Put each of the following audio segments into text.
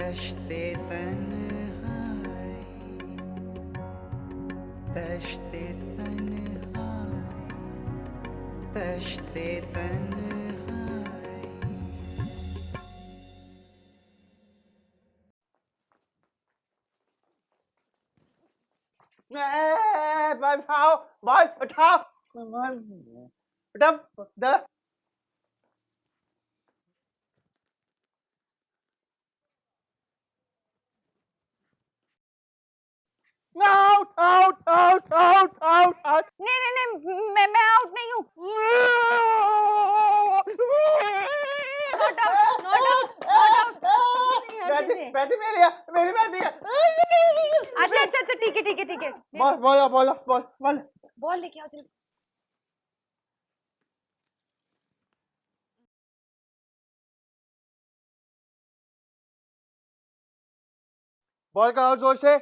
तश्ते तन्हाई, तश्ते तन्हाई, तश्ते तन्हाई। बॉल उठाओ, बॉल उठाओ, बेटा out out out out out out. नहीं नहीं नहीं, मैं आउट नहीं हूँ। Not out, not out, not out. बैठी मेरी है, मेरी बैठी है। अच्छा अच्छा अच्छा, ठीक है ठीक है ठीक है। Ball ball ball ball ball ball लेके आओ जल्दी। बॉल कराओ जोर से।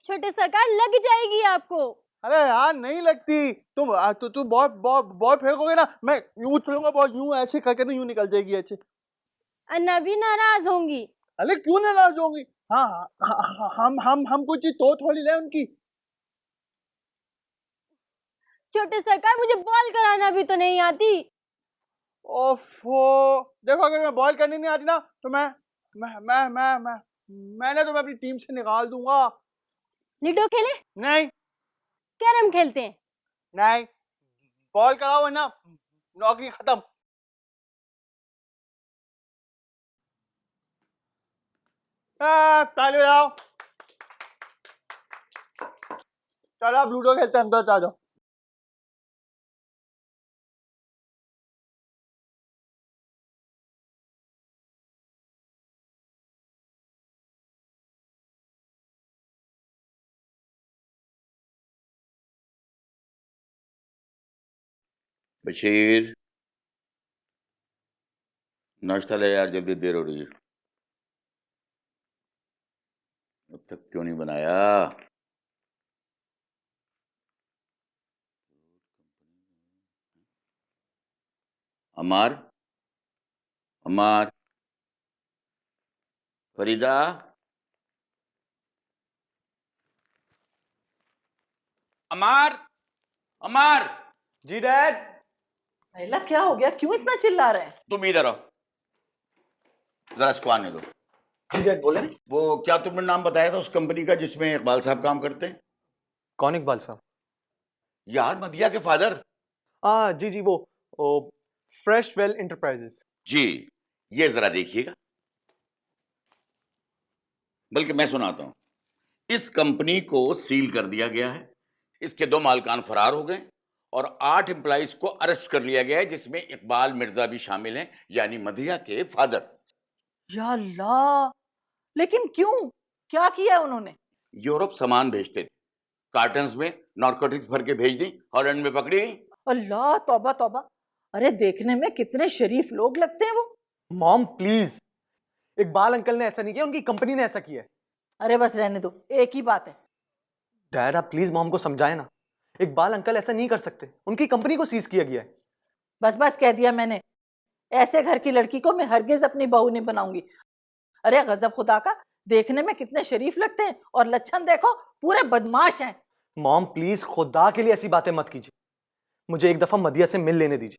छोटे सरकार, लग जाएगी आपको। अरे यार नहीं लगती। तू बॉल बॉल बॉल फेंकोगे ना, मैं यूं उछलूंगा, बॉल यूं ऐसे करके ना यूं निकल जाएगी ऐसे। अन्ना भी नाराज होंगी। अरे क्यों नाराज होंगी? हाँ हाँ, हम कोई चीज तो थोड़ी ले उनकी। छोटे सरकार, मुझे बॉल कराना भी तो नहीं आती। ओफो, देखो अगर मैं बॉल करनी नहीं आती ना तो मैंने तुम्हें अपनी टीम से निकाल दूंगा। लूडो खेले? नहीं कैरम खेलते हैं? नहीं, बॉल कराओ वरना नौकरी खत्म। ताली बजाओ। चलो अब लूडो खेलते हैं, अंदर आ जाओ। बशीर, नाश्ता ले यार, जल्दी देर हो रही है। अब तक क्यों नहीं बनाया? अमार, अमार, फरीदा, अमार, अमार। जी डैड। अल्लाह, क्या हो गया? क्यों इतना चिल्ला रहे हैं? तुम इधर आओ, जरा इसको आने दो। जी डैड, बोले। वो क्या तुमने नाम बताया था उस कंपनी का जिसमें इकबाल साहब काम करते हैं? कौन इकबाल साहब? यार मदिया के फादर। जी जी, वो फ्रेश वेल इंटरप्राइजेस। जी, ये जरा देखिएगा, बल्कि मैं सुनाता हूं। इस कंपनी को सील कर दिया गया है, इसके 2 मालकान फरार हो गए और 8 एम्प्लॉइज को अरेस्ट कर लिया गया है, जिसमें इकबाल मिर्जा भी शामिल हैं, यानी मदिया के फादर। या अल्लाह, लेकिन क्यों? क्या किया उन्होंने? यूरोप सामान भेजते थे, कार्टन्स में नारकोटिक्स भर के भेज दी, हॉलैंड में पकड़ी गई। अल्लाह, तौबा तौबा। अरे देखने में कितने शरीफ लोग लगते हैं वो। मॉम प्लीज, इकबाल अंकल ने ऐसा नहीं किया, उनकी कंपनी ने ऐसा किया है। अरे बस रहने दो, एक ही बात है। डैड आप प्लीज मॉम को समझाएं ना, इकबाल अंकल ऐसा नहीं कर सकते, उनकी कंपनी को सीज किया गया है। बस बस कह दिया मैंने, ऐसे घर की लड़की को मैं हरगिज अपनी बहू नहीं बनाऊंगी। अरे गजब खुदा का, देखने में कितने शरीफ लगते हैं और लक्षण देखो, पूरे बदमाश हैं। मॉम प्लीज खुदा के लिए ऐसी बातें मत कीजिए, मुझे एक दफा मदिया से मिल लेने दीजिए,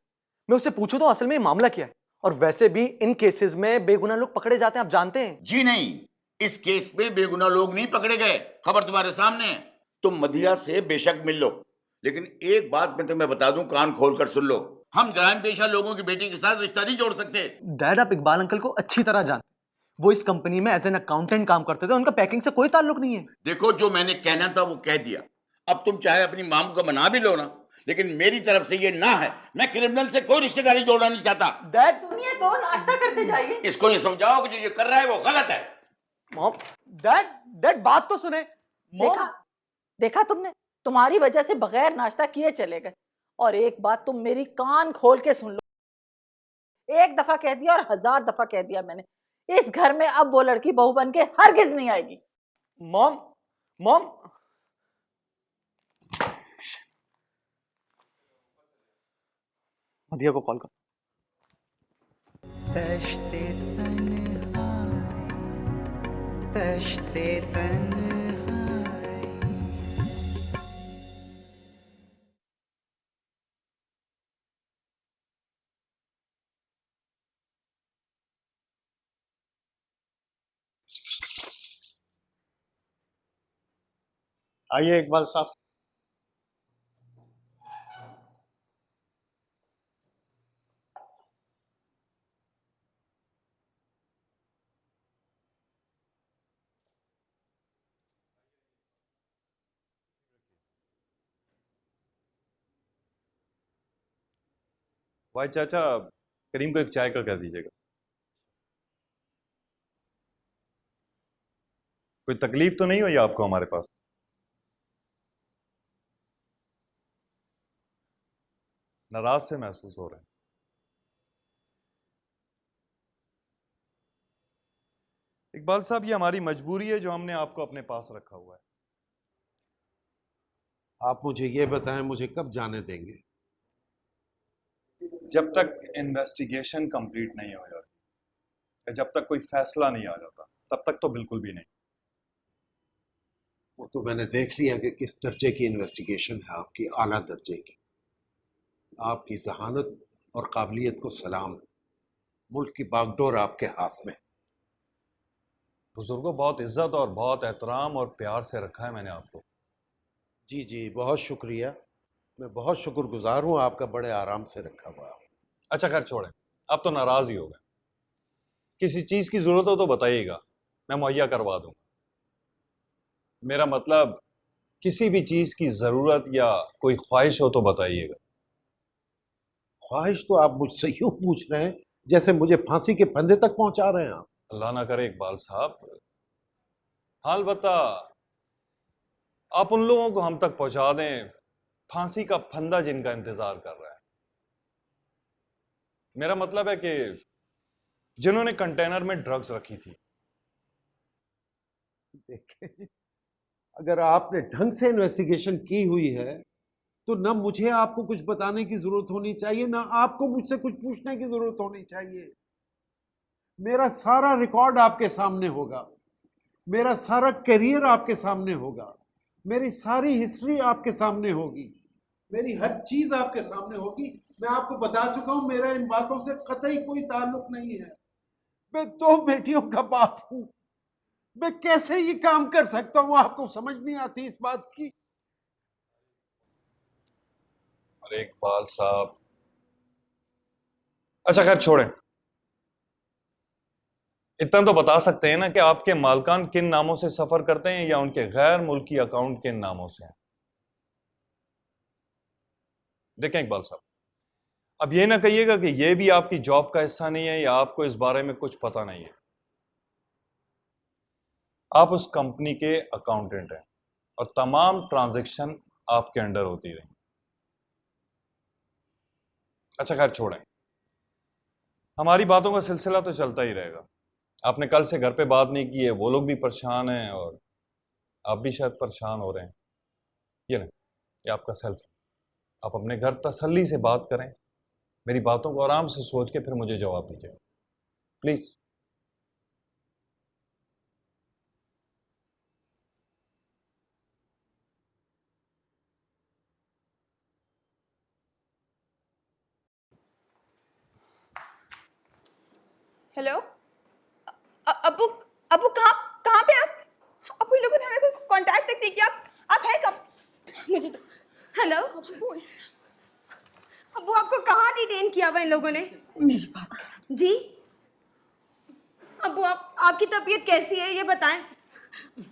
मैं उससे पूछूं तो असल में ये मामला क्या है। और वैसे भी इन केसेस में बेगुनाह लोग पकड़े जाते हैं, आप जानते हैं। जी नहीं, इस केस में बेगुनाह लोग नहीं पकड़े गए, खबर तुम्हारे सामने है। तुम मदिया से बेशक मिल लो, लेकिन एक बात मैं तुम्हें बता दूं, कान खोलकर सुन लो, हम जराइम पेशा लोगों की बेटी के साथ रिश्ता नहीं जोड़ सकते। डैड आप इकबाल अंकल को अच्छी तरह जानते, वो इस कंपनी में एज एन अकाउंटेंट काम करते थे, उनका पैकिंग से कोई ताल्लुक नहीं है। देखो, जो मैंने कहना था वो कह दिया, अब तुम चाहे अपनी माम को मना भी लो ना, लेकिन मेरी तरफ से ये ना है, मैं क्रिमिनल से कोई रिश्तेदारी जोड़ना नहीं चाहता। डैड सुनिए तो, नाश्ता करते जाइए। इसको ये समझाओ कि जो ये कर रहा है वो गलत है। मॉम, डैड डैड बात तो सुने। देखा देखा तुमने, तुम्हारी वजह से बगैर नाश्ता किए चले गए। और एक बात तुम मेरी कान खोल के सुन लो, एक दफा कह दिया और 1000 दफा कह दिया मैंने, इस घर में अब वो लड़की बहू बन के हरगिज नहीं आएगी। मॉम, मॉम, मदिया को कॉल कर। तश्ते तन्हाई, तश्ते तन्हाई। आइए इकबाल साहब। भाई चाचा, करीम को एक चाय का कह दीजिएगा। कोई तकलीफ तो नहीं हुई आपको हमारे पास? नाराज से महसूस हो रहे हैं। इकबाल साहब, ये हमारी मजबूरी है जो हमने आपको अपने पास रखा हुआ है। आप मुझे ये बताएं, मुझे कब जाने देंगे? जब तक इन्वेस्टिगेशन कंप्लीट नहीं हो जाती, जब तक कोई फैसला नहीं आ जाता, तब तक तो बिल्कुल भी नहीं। वो तो मैंने देख लिया कि किस दर्जे की इन्वेस्टिगेशन है आपकी, आला दर्जे की। आपकी जहानत और काबिलियत को सलाम। मुल्क की बागडोर आपके हाथ में। बुजुर्गों, बहुत इज्जत और बहुत एहतराम और प्यार से रखा है मैंने आपको। जी जी, बहुत शुक्रिया। मैं बहुत शुक्रगुजार हूँ आपका, बड़े आराम से रखा हुआ। अच्छा खैर छोड़ें, अब तो नाराज ही हो गए। किसी चीज की जरूरत हो तो बताइएगा, मैं मुहैया करवा दूंगा। मेरा मतलब, किसी भी चीज की जरूरत या कोई ख्वाहिश हो तो बताइएगा। ख्वाहिश तो आप मुझसे यूं पूछ रहे हैं जैसे मुझे फांसी के फंदे तक पहुंचा रहे हैं आप। अल्लाह ना करे इकबाल साहब। हाल बता, आप उन लोगों को हम तक पहुंचा दें फांसी का फंदा जिनका इंतजार कर रहा है। मेरा मतलब है कि जिन्होंने कंटेनर में ड्रग्स रखी थी। देखें, अगर आपने ढंग से इन्वेस्टिगेशन की हुई है तो ना मुझे आपको कुछ बताने की जरूरत होनी चाहिए, ना आपको मुझसे कुछ पूछने की जरूरत होनी चाहिए। मेरा सारा रिकॉर्ड आपके सामने होगा, मेरा सारा करियर आपके सामने होगा, मेरी सारी हिस्ट्री आपके सामने होगी, मेरी हर चीज आपके सामने होगी। मैं आपको बता चुका हूं, मेरा इन बातों से कतई कोई ताल्लुक नहीं है। मैं 2 बेटियों का बाप हूं। मैं कैसे ये काम कर सकता हूं, आपको समझ नहीं आती इस बात की? अरे इकबाल साहब, अच्छा खैर छोड़ें। इतना तो बता सकते हैं ना कि आपके मालकान किन नामों से सफर करते हैं या उनके गैर मुल्की अकाउंट किन नामों से हैं। देखें इकबाल साहब, अब ये ना कहिएगा कि ये भी आपकी जॉब का हिस्सा नहीं है या आपको इस बारे में कुछ पता नहीं है। आप उस कंपनी के अकाउंटेंट हैं और तमाम ट्रांजैक्शन आपके अंडर होती रही। अच्छा खैर छोड़ें, हमारी बातों का सिलसिला तो चलता ही रहेगा। आपने कल से घर पे बात नहीं की है, वो लोग भी परेशान हैं और आप भी शायद परेशान हो रहे हैं। ये नहीं, ये आपका सेल्फ है। आप अपने घर तसल्ली से बात करें, मेरी बातों को आराम से सोच के फिर मुझे जवाब दीजिए प्लीज। हेलो, अबू अबू कहाँ कहाँ पे आप? अबू इन लोगों ने हमें कोई कांटेक्ट तक नहीं किया। आप हैं कब? मुझे तो हेलो अबू, आपको कहाँ डिटेन किया हुआ इन लोगों ने? मेरी बात कर जी। अबू, आपकी तबीयत कैसी है ये बताएं।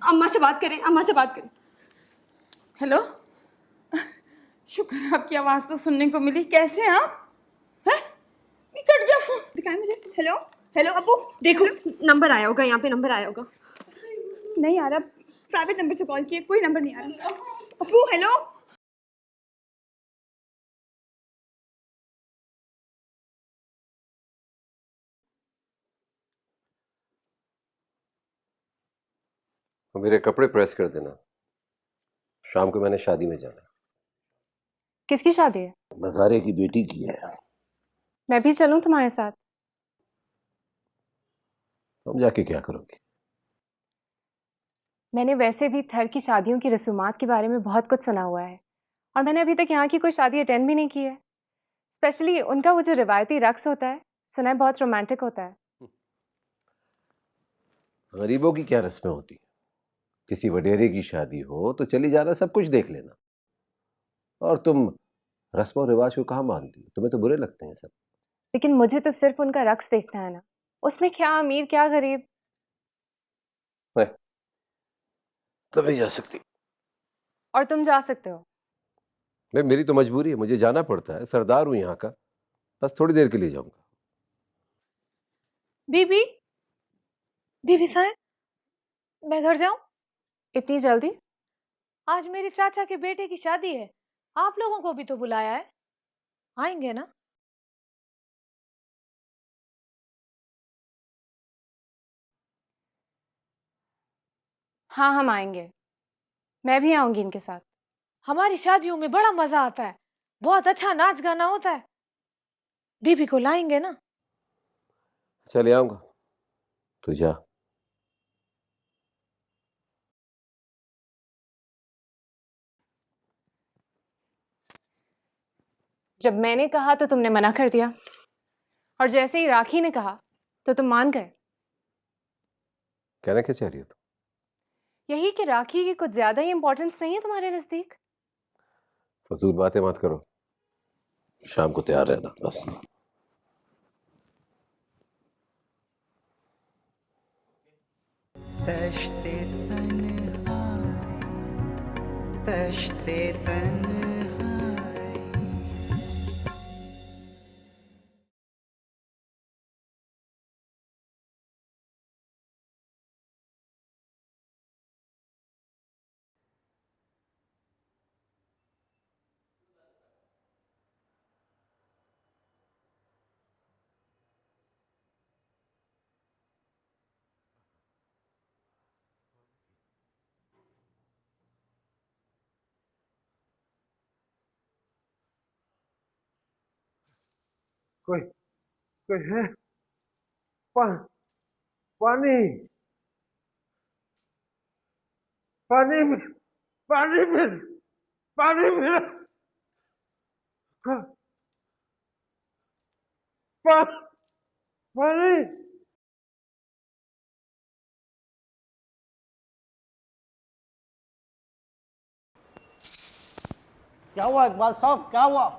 अम्मा से बात करें, अम्मा से बात करें। हेलो, शुक्र आपकी आवाज़ तो सुनने को मिली। कैसे हैं आप? हैं? कट गया फोन, दिखाएं मुझे। हेलो हेलो अबू, देखो नंबर आया होगा, यहाँ पे नंबर आया होगा। नहीं आ रहा, प्राइवेट नंबर से कॉल किए, कोई नंबर नहीं आ रहा। अबू हेलो, मेरे कपड़े प्रेस कर देना, शाम को मैंने शादी में जाना। किसकी शादी है? मज़ारे की बेटी की है। मैं भी चलूं तुम्हारे साथ? तुम जाके क्या करोगे? मैंने वैसे भी थर की शादियों की रसूमात के बारे में बहुत कुछ सुना हुआ है, और मैंने अभी तक यहाँ की कोई शादी अटेंड भी नहीं की है। स्पेशली उनका वो जो रिवायती रक्स होता है, सुना है बहुत रोमांटिक होता है। गरीबों की क्या रस्में होती हैं? किसी वडेरे की शादी हो तो चली जाना, सब कुछ देख लेना। और तुम रस्म और रिवाज को कहाँ मानती हो? तुम्हें तो बुरे लगते हैं सब। लेकिन मुझे तो सिर्फ उनका रक्स देखना है ना, उसमें क्या अमीर क्या गरीब। तुम नहीं जा सकती। और तुम जा सकते हो। मैं, मेरी तो मजबूरी है, मुझे जाना पड़ता है, सरदार हूं यहाँ का। बस थोड़ी देर के लिए जाऊंगा। बीबी, बीबी साहब, मैं घर जाऊं? इतनी जल्दी? आज मेरे चाचा के बेटे की शादी है, आप लोगों को भी तो बुलाया है, आएंगे ना? हाँ, हम आएंगे। मैं भी आऊंगी इनके साथ। हमारी शादियों में बड़ा मजा आता है, बहुत अच्छा नाच गाना होता है। बीबी को लाएंगे ना? चले आऊंगा, तू जा। जब मैंने कहा तो तुमने मना कर दिया, और जैसे ही राखी ने कहा तो तुम मान गए। कहना क्या चाह रही हो तुम? यही कि राखी की कुछ ज्यादा ही इंपॉर्टेंस नहीं है तुम्हारे नजदीक। फजूल बातें मत करो, शाम को तैयार रहना बस। तश्ते तन्हा तश्ते तन्हा कोई कोई है? पा, पानी पानी में पानी में पानी में पा, पानी। क्या हुआ इकबाल साहब, क्या हुआ?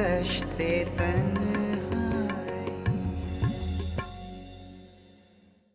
तश्ते तन